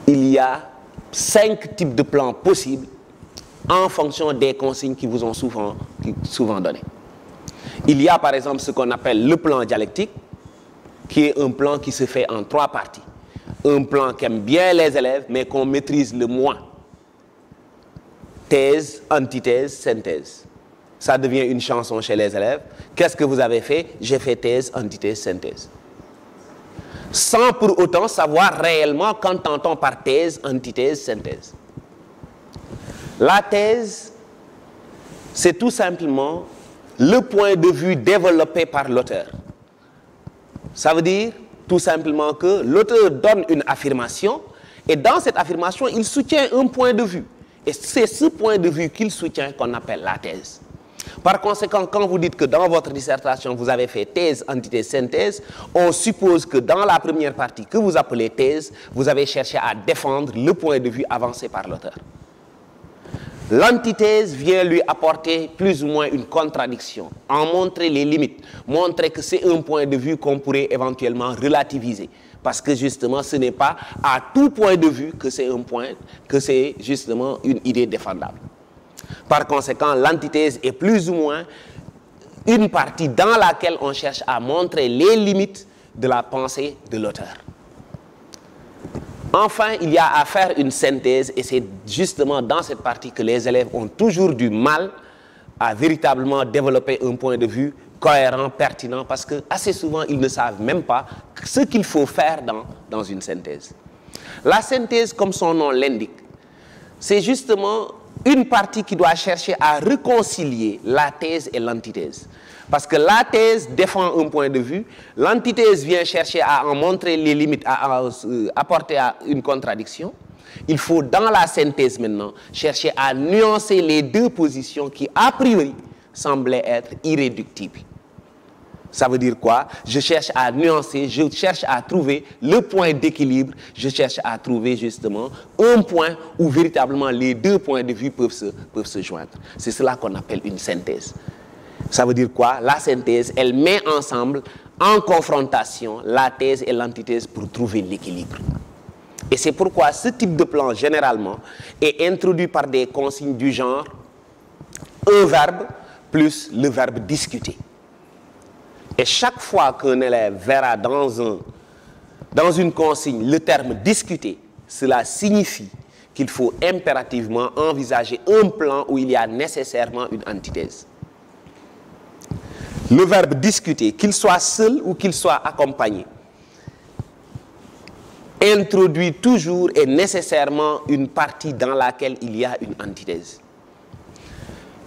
Il y a 5 types de plans possibles en fonction des consignes qui vous ont souvent données. Il y a par exemple ce qu'on appelle le plan dialectique, qui est un plan qui se fait en 3 parties. Un plan qu'aiment bien les élèves, mais qu'on maîtrise le moins. Thèse, antithèse, synthèse. Ça devient une chanson chez les élèves. Qu'est-ce que vous avez fait? J'ai fait thèse, antithèse, synthèse. Sans pour autant savoir réellement qu'entend-on par thèse, antithèse, synthèse. La thèse, c'est tout simplement le point de vue développé par l'auteur. Ça veut dire tout simplement que l'auteur donne une affirmation et dans cette affirmation, il soutient un point de vue. Et c'est ce point de vue qu'il soutient qu'on appelle la thèse. Par conséquent, quand vous dites que dans votre dissertation, vous avez fait thèse, antithèse, synthèse, on suppose que dans la première partie que vous appelez thèse, vous avez cherché à défendre le point de vue avancé par l'auteur. L'antithèse vient lui apporter plus ou moins une contradiction, en montrer les limites, montrer que c'est un point de vue qu'on pourrait éventuellement relativiser. Parce que justement, ce n'est pas à tout point de vue que c'est justement une idée défendable. Par conséquent, l'antithèse est plus ou moins une partie dans laquelle on cherche à montrer les limites de la pensée de l'auteur. Enfin, il y a à faire une synthèse et c'est justement dans cette partie que les élèves ont toujours du mal à véritablement développer un point de vue cohérent, pertinent, parce que assez souvent, ils ne savent même pas ce qu'il faut faire dans une synthèse. La synthèse, comme son nom l'indique, c'est justement une partie qui doit chercher à réconcilier la thèse et l'antithèse. Parce que la thèse défend un point de vue, l'antithèse vient chercher à en montrer les limites, à apporter à une contradiction. Il faut, dans la synthèse maintenant, chercher à nuancer les deux positions qui, a priori, semblaient être irréductibles. Ça veut dire quoi? Je cherche à nuancer, je cherche à trouver le point d'équilibre, je cherche à trouver justement un point où véritablement les deux points de vue peuvent se joindre. C'est cela qu'on appelle une synthèse. Ça veut dire quoi? La synthèse, elle met ensemble, en confrontation, la thèse et l'antithèse pour trouver l'équilibre. Et c'est pourquoi ce type de plan, généralement, est introduit par des consignes du genre un verbe plus le verbe discuter. Et chaque fois qu'un élève verra dans une consigne le terme discuter, cela signifie qu'il faut impérativement envisager un plan où il y a nécessairement une antithèse. Le verbe discuter, qu'il soit seul ou qu'il soit accompagné, introduit toujours et nécessairement une partie dans laquelle il y a une antithèse.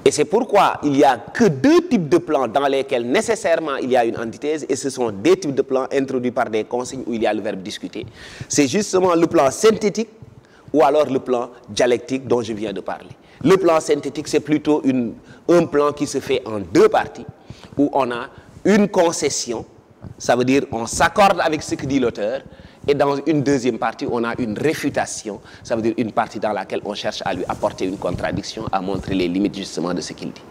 Et c'est pourquoi il n'y a que 2 types de plans dans lesquels nécessairement il y a une antithèse, et ce sont des types de plans introduits par des consignes où il y a le verbe discuter. C'est justement le plan synthétique ou alors le plan dialectique dont je viens de parler. Le plan synthétique, c'est plutôt un plan qui se fait en 2 parties, où on a une concession, ça veut dire on s'accorde avec ce que dit l'auteur, et dans une deuxième partie, on a une réfutation, ça veut dire une partie dans laquelle on cherche à lui apporter une contradiction, à montrer les limites justement de ce qu'il dit.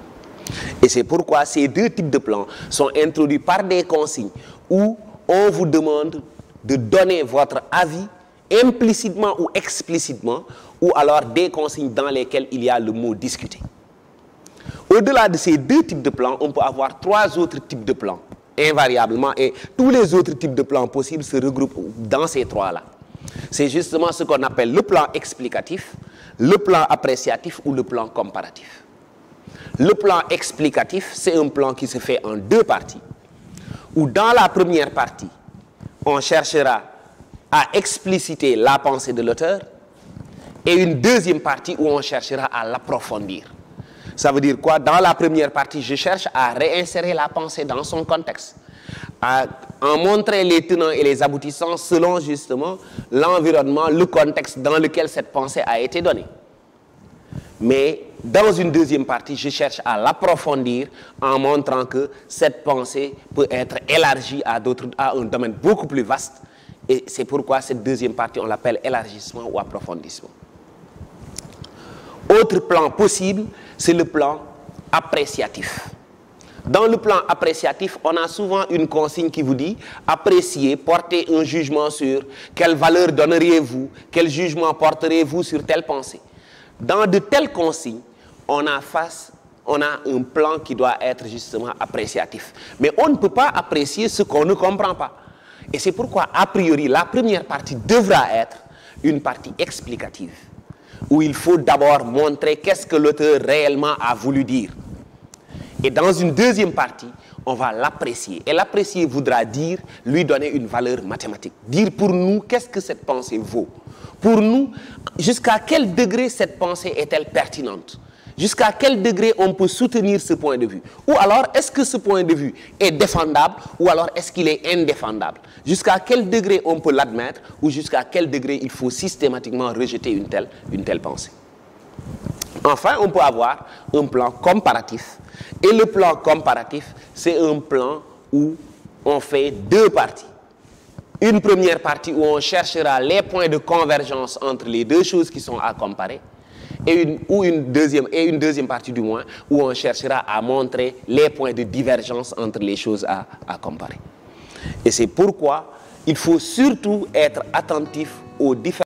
Et c'est pourquoi ces 2 types de plans sont introduits par des consignes où on vous demande de donner votre avis implicitement ou explicitement, ou alors des consignes dans lesquelles il y a le mot discuter. Au-delà de ces 2 types de plans, on peut avoir 3 autres types de plans, invariablement, et tous les autres types de plans possibles se regroupent dans ces 3-là. C'est justement ce qu'on appelle le plan explicatif, le plan appréciatif ou le plan comparatif. Le plan explicatif, c'est un plan qui se fait en 2 parties, où dans la première partie, on cherchera à expliciter la pensée de l'auteur, et une deuxième partie où on cherchera à l'approfondir. Ça veut dire quoi? Dans la première partie, je cherche à réinsérer la pensée dans son contexte, à en montrer les tenants et les aboutissants selon justement l'environnement, le contexte dans lequel cette pensée a été donnée. Mais dans une deuxième partie, je cherche à l'approfondir en montrant que cette pensée peut être élargie à un domaine beaucoup plus vaste. Et c'est pourquoi cette deuxième partie, on l'appelle élargissement ou approfondissement. Autre plan possible, c'est le plan appréciatif. Dans le plan appréciatif, on a souvent une consigne qui vous dit appréciez, portez un jugement sur quelle valeur donneriez-vous, quel jugement porterez-vous sur telle pensée. Dans de telles consignes, on a un plan qui doit être justement appréciatif. Mais on ne peut pas apprécier ce qu'on ne comprend pas. Et c'est pourquoi, a priori, la première partie devra être une partie explicative, où il faut d'abord montrer qu'est-ce que l'auteur réellement a voulu dire. Et dans une deuxième partie, on va l'apprécier. Et l'apprécier voudra dire lui donner une valeur mathématique. Dire pour nous qu'est-ce que cette pensée vaut. Pour nous, jusqu'à quel degré cette pensée est-elle pertinente. Jusqu'à quel degré on peut soutenir ce point de vue. Ou alors, est-ce que ce point de vue est défendable ou alors est-ce qu'il est indéfendable. Jusqu'à quel degré on peut l'admettre ou jusqu'à quel degré il faut systématiquement rejeter une telle pensée. Enfin, on peut avoir un plan comparatif. Et le plan comparatif, c'est un plan où on fait deux parties. Une première partie où on cherchera les points de convergence entre les deux choses qui sont à comparer. Et une deuxième partie du moins où on cherchera à montrer les points de divergence entre les choses à comparer. Et c'est pourquoi il faut surtout être attentif aux différents